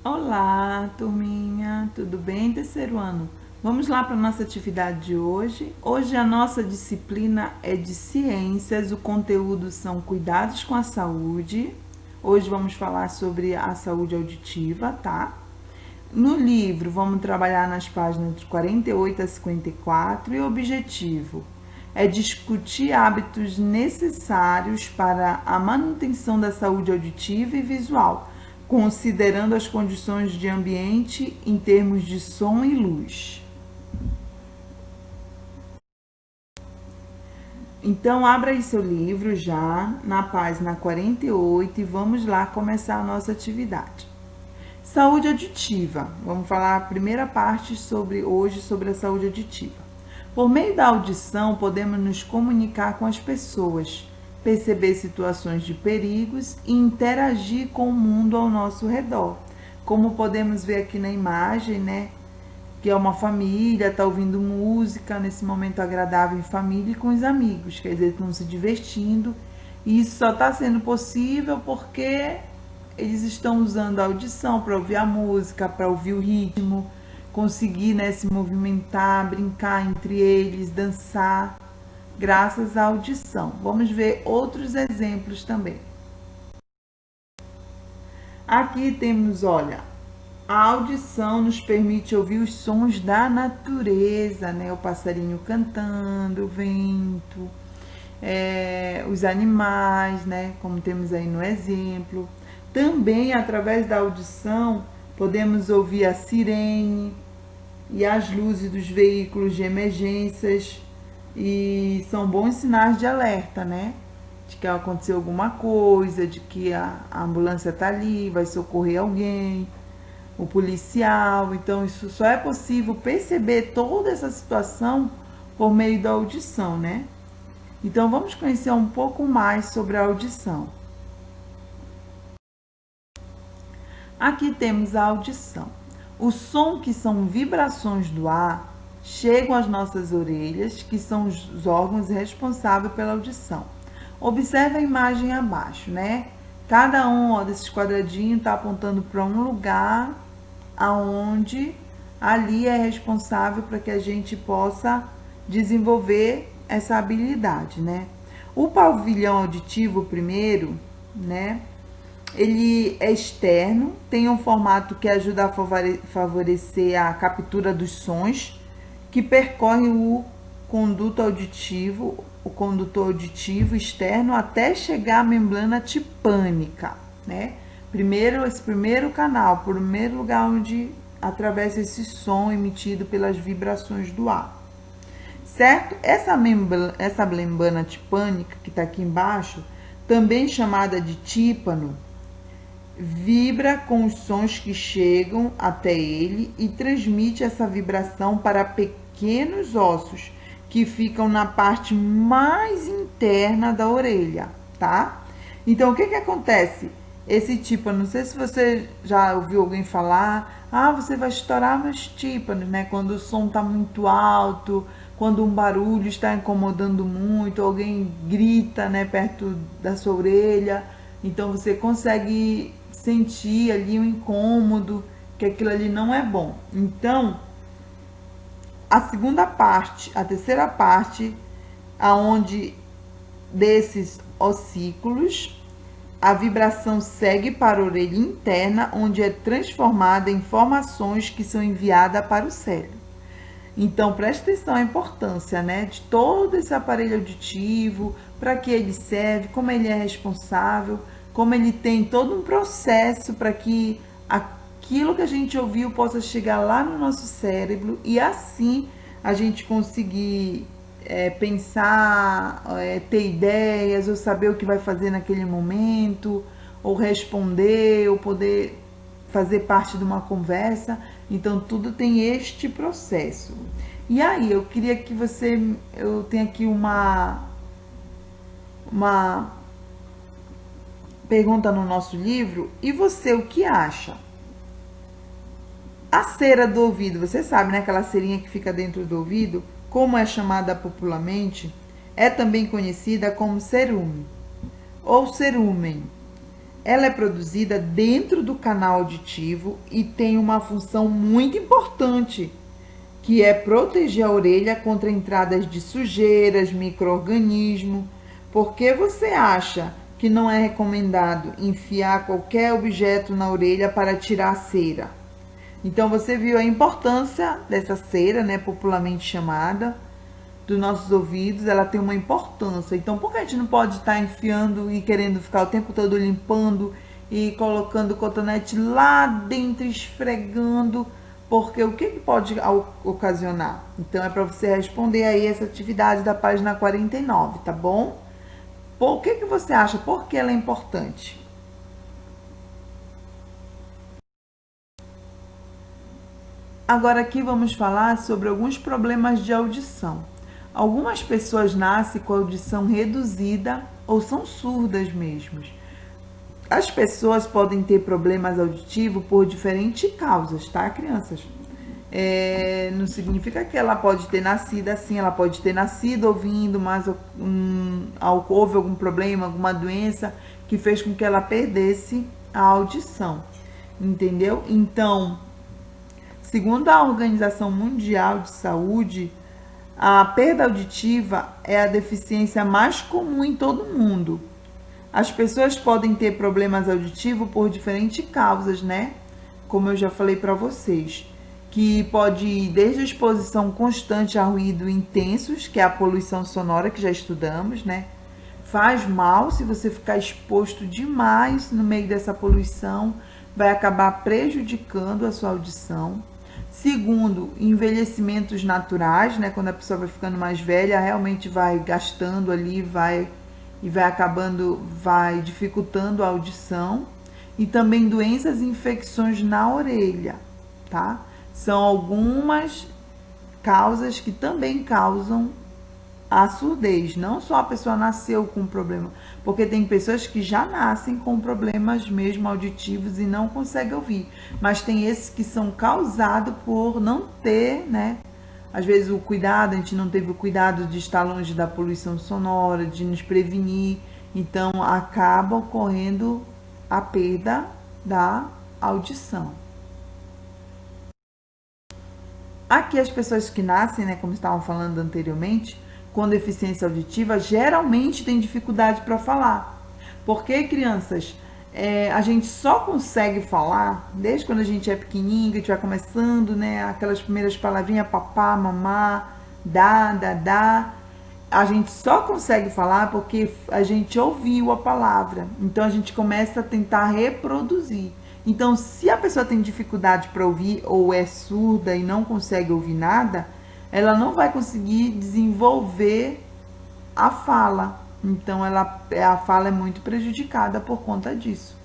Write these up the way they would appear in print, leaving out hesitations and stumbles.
Olá, turminha, tudo bem, terceiro ano? Vamos lá para a nossa atividade de hoje. Hoje a nossa disciplina é de ciências, o conteúdo são cuidados com a saúde. Hoje vamos falar sobre a saúde auditiva, tá? No livro vamos trabalhar nas páginas de 48 a 54 e o objetivo é discutir hábitos necessários para a manutenção da saúde auditiva e visual, considerando as condições de ambiente em termos de som e luz. Então, abra aí seu livro já na página 48 e vamos lá começar a nossa atividade. Saúde auditiva. Vamos falar a primeira parte hoje sobre a saúde auditiva. Por meio da audição, podemos nos comunicar com as pessoas, perceber situações de perigos e interagir com o mundo ao nosso redor. Como podemos ver aqui na imagem, né? Que é uma família, está ouvindo música nesse momento agradável em família e com os amigos, quer dizer, estão se divertindo. E isso só está sendo possível porque eles estão usando a audição para ouvir a música, para ouvir o ritmo, conseguir, né, se movimentar, brincar entre eles, dançar, graças à audição. Vamos ver outros exemplos também. Aqui temos, olha, a audição nos permite ouvir os sons da natureza, né? O passarinho cantando, o vento, os animais, né? Como temos aí no exemplo. Também, através da audição, podemos ouvir a sirene e as luzes dos veículos de emergências, e são bons sinais de alerta, né? De que aconteceu alguma coisa, de que a ambulância está ali, vai socorrer alguém, o policial. Então, isso só é possível perceber toda essa situação por meio da audição, né? Então, vamos conhecer um pouco mais sobre a audição. Aqui temos a audição. O som, que são vibrações do ar, chegam às nossas orelhas, que são os órgãos responsáveis pela audição. Observe a imagem abaixo, né? Cada um desses quadradinhos está apontando para um lugar aonde ali é responsável para que a gente possa desenvolver essa habilidade, né? O pavilhão auditivo primeiro, né? Ele é externo, tem um formato que ajuda a favorecer a captura dos sons que percorrem o condutor auditivo externo até chegar à membrana tipânica, né? Esse primeiro canal, primeiro lugar onde atravessa esse som emitido pelas vibrações do ar, certo? Essa membrana tipânica que está aqui embaixo, também chamada de tímpano, vibra com os sons que chegam até ele e transmite essa vibração para pequenos ossos que ficam na parte mais interna da orelha, tá? Então, o que acontece? Esse tímpano, não sei se você já ouviu alguém falar, você vai estourar meus tímpanos, né? Quando o som está muito alto, quando um barulho está incomodando muito, alguém grita, né, perto da sua orelha, então você consegue sentir ali um incômodo, que aquilo ali não é bom. Então, a terceira parte, aonde desses ossículos, a vibração segue para a orelha interna, onde é transformada em informações que são enviadas para o cérebro. Então, preste atenção à importância, né, de todo esse aparelho auditivo, para que ele serve, como ele é responsável, como ele tem todo um processo para que aquilo que a gente ouviu possa chegar lá no nosso cérebro e assim a gente conseguir pensar, ter ideias, ou saber o que vai fazer naquele momento, ou responder, ou poder fazer parte de uma conversa. Então, tudo tem este processo. E aí, eu queria que eu tenho aqui uma pergunta no nosso livro. E você, o que acha? A cera do ouvido, você sabe, né? Aquela cerinha que fica dentro do ouvido, como é chamada popularmente, é também conhecida como cerume ou cerumen. Ela é produzida dentro do canal auditivo e tem uma função muito importante, que é proteger a orelha contra entradas de sujeiras, micro-organismos. Por que você acha que não é recomendado enfiar qualquer objeto na orelha para tirar a cera? Então você viu a importância dessa cera, né, popularmente chamada, dos nossos ouvidos, ela tem uma importância. Então por que a gente não pode estar enfiando e querendo ficar o tempo todo limpando e colocando cotonete lá dentro, esfregando? Porque o que pode ocasionar? Então é para você responder aí essa atividade da página 49, tá bom? Por que você acha? Por que ela é importante? Agora aqui vamos falar sobre alguns problemas de audição. Algumas pessoas nascem com a audição reduzida ou são surdas mesmo. As pessoas podem ter problemas auditivos por diferentes causas, tá, crianças? Não significa que ela pode ter nascido assim, ela pode ter nascido ouvindo, mas houve algum problema, alguma doença que fez com que ela perdesse a audição, entendeu? Então, segundo a Organização Mundial de Saúde, a perda auditiva é a deficiência mais comum em todo o mundo. As pessoas podem ter problemas auditivos por diferentes causas, né? Como eu já falei para vocês, que pode ir desde a exposição constante a ruído intensos, que é a poluição sonora que já estudamos, né? Faz mal se você ficar exposto demais no meio dessa poluição, vai acabar prejudicando a sua audição. Segundo, envelhecimentos naturais, né? Quando a pessoa vai ficando mais velha, realmente vai gastando ali, vai acabando, vai dificultando a audição. E também doenças e infecções na orelha, tá? São algumas causas que também causam a surdez. Não só a pessoa nasceu com problema, porque tem pessoas que já nascem com problemas mesmo auditivos e não conseguem ouvir, mas tem esses que são causados por não ter, né? Às vezes o cuidado, a gente não teve o cuidado de estar longe da poluição sonora, de nos prevenir, então acaba ocorrendo a perda da audição. Aqui as pessoas que nascem, né, como estavam falando anteriormente, com deficiência auditiva, geralmente têm dificuldade para falar. Porque, crianças, a gente só consegue falar desde quando a gente é pequenininho, que a gente vai começando, né, aquelas primeiras palavrinhas, papá, mamá, dá, dá, dá. A gente só consegue falar porque a gente ouviu a palavra. Então a gente começa a tentar reproduzir. Então, se a pessoa tem dificuldade para ouvir ou é surda e não consegue ouvir nada, ela não vai conseguir desenvolver a fala. Então, a fala é muito prejudicada por conta disso.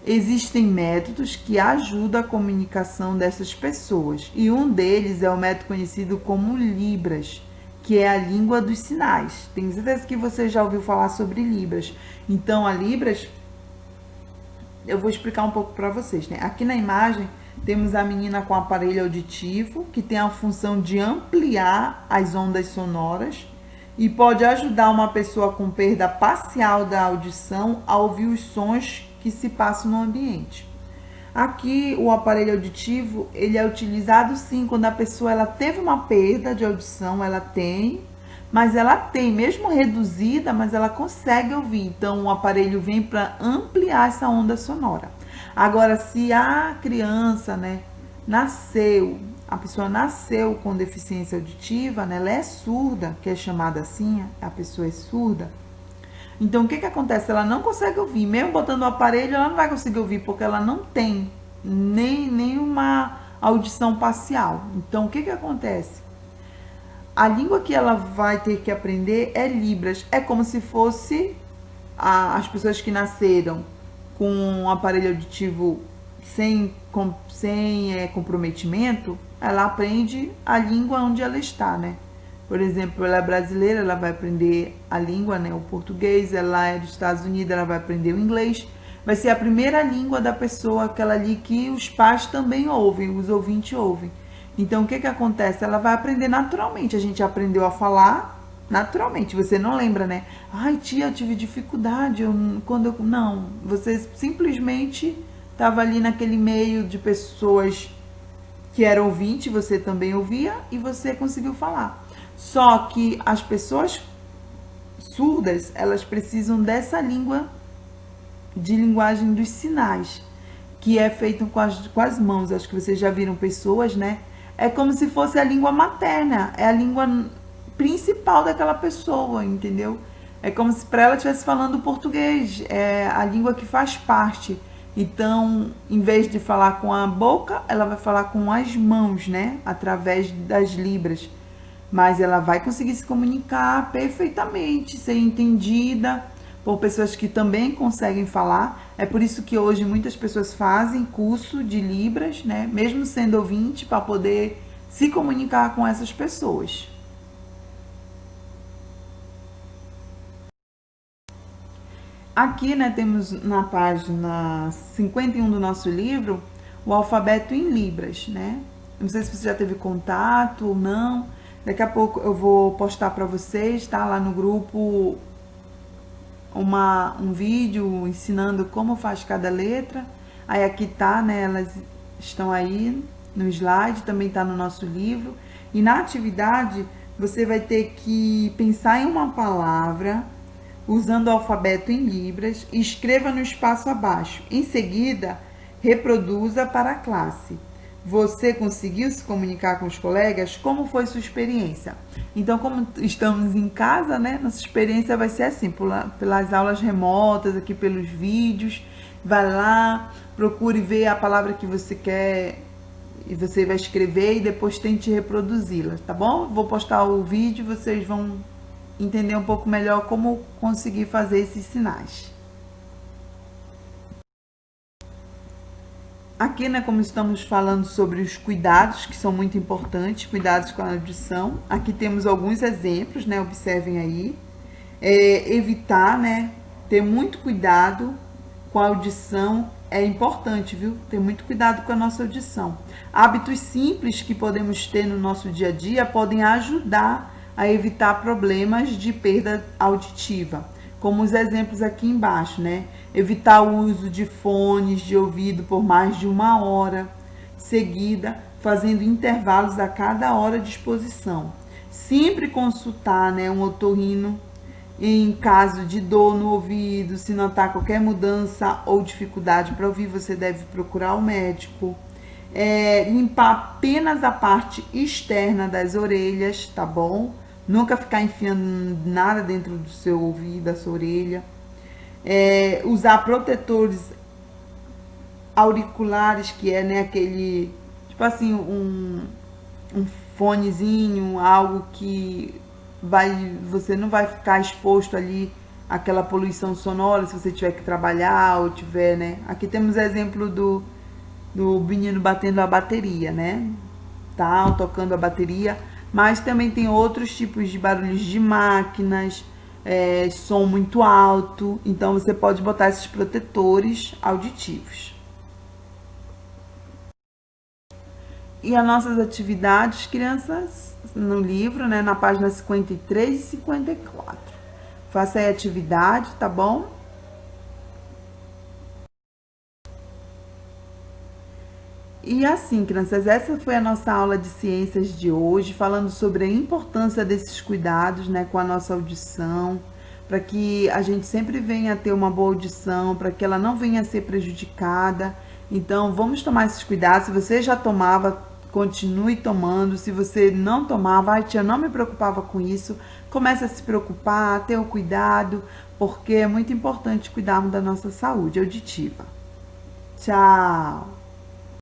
Existem métodos que ajudam a comunicação dessas pessoas. E um deles é o método conhecido como Libras, que é a língua dos sinais. Tenho certeza que você já ouviu falar sobre Libras. Então, a Libras, eu vou explicar um pouco para vocês, né? Aqui na imagem temos a menina com aparelho auditivo, que tem a função de ampliar as ondas sonoras e pode ajudar uma pessoa com perda parcial da audição a ouvir os sons que se passam no ambiente. Aqui o aparelho auditivo, ele é utilizado sim quando a pessoa ela teve uma perda de audição, ela tem, mesmo reduzida, mas ela consegue ouvir. Então o aparelho vem para ampliar essa onda sonora. Agora, se a criança, né, a pessoa nasceu com deficiência auditiva, né, ela é surda, que é chamada assim, a pessoa é surda. Então, o que acontece? Ela não consegue ouvir. Mesmo botando o aparelho, ela não vai conseguir ouvir, porque ela não tem nem uma audição parcial. Então, o que acontece? A língua que ela vai ter que aprender é Libras. É como se fosse as pessoas que nasceram com um aparelho auditivo sem comprometimento, ela aprende a língua onde ela está, né? Por exemplo, ela é brasileira, ela vai aprender a língua, né, o português. Ela é dos Estados Unidos, ela vai aprender o inglês. vai ser a primeira língua da pessoa, aquela ali que os pais também ouvem, os ouvintes ouvem. Então, o que que acontece? Ela vai aprender naturalmente. A gente aprendeu a falar naturalmente. Você não lembra, né? Ai, tia, eu tive dificuldade. Não, você simplesmente estava ali naquele meio de pessoas que eram ouvinte, você também ouvia e você conseguiu falar. Só que as pessoas surdas, elas precisam dessa língua de linguagem dos sinais, que é feito com as mãos. Acho que vocês já viram pessoas, né? É como se fosse a língua materna, é a língua principal daquela pessoa, entendeu? É como se para ela estivesse falando português, é a língua que faz parte. Então, em vez de falar com a boca, ela vai falar com as mãos, né? Através das libras. Mas ela vai conseguir se comunicar perfeitamente, ser entendida por pessoas que também conseguem falar. É por isso que hoje muitas pessoas fazem curso de Libras, né? Mesmo sendo ouvinte, para poder se comunicar com essas pessoas. Aqui, né, temos na página 51 do nosso livro o alfabeto em Libras, né? Não sei se você já teve contato ou não. Daqui a pouco eu vou postar para vocês, tá? Lá no grupo um vídeo ensinando como faz cada letra. Aí aqui tá, né? Elas estão aí no slide, também tá no nosso livro. E na atividade você vai ter que pensar em uma palavra usando o alfabeto em libras e escreva no espaço abaixo. Em seguida, reproduza para a classe. Você conseguiu se comunicar com os colegas? Como foi sua experiência? Então, como estamos em casa, né? Nossa experiência vai ser assim, pelas aulas remotas, aqui pelos vídeos. Vai lá, procure ver a palavra que você quer e você vai escrever e depois tente reproduzi-la, tá bom? Vou postar o vídeo, vocês vão entender um pouco melhor como conseguir fazer esses sinais. Aqui, né, como estamos falando sobre os cuidados, que são muito importantes, cuidados com a audição. Aqui temos alguns exemplos, né, observem aí. Evitar, né, ter muito cuidado com a audição é importante, viu? Ter muito cuidado com a nossa audição. Hábitos simples que podemos ter no nosso dia a dia podem ajudar a evitar problemas de perda auditiva, como os exemplos aqui embaixo, né? Evitar o uso de fones de ouvido por mais de 1 hora seguida, fazendo intervalos a cada hora de exposição. Sempre consultar, né, um otorrino em caso de dor no ouvido. Se notar qualquer mudança ou dificuldade para ouvir, você deve procurar o médico. Limpar apenas a parte externa das orelhas, tá bom? Nunca ficar enfiando nada dentro do seu ouvido, da sua orelha. Usar protetores auriculares, que é, né, aquele, tipo assim, um fonezinho, algo que você não vai ficar exposto ali àquela poluição sonora se você tiver que trabalhar ou tiver, né? Aqui temos exemplo do menino batendo a bateria, né? Tá, tocando a bateria. Mas também tem outros tipos de barulhos de máquinas, som muito alto. Então você pode botar esses protetores auditivos. E as nossas atividades, crianças, no livro, né, na página 53 e 54. Faça aí a atividade, tá bom? E assim, crianças, essa foi a nossa aula de ciências de hoje, falando sobre a importância desses cuidados, né, com a nossa audição, para que a gente sempre venha a ter uma boa audição, para que ela não venha a ser prejudicada. Então, vamos tomar esses cuidados. Se você já tomava, continue tomando. Se você não tomava, ai, tia, não me preocupava com isso, comece a se preocupar, ter o cuidado, porque é muito importante cuidarmos da nossa saúde auditiva. Tchau!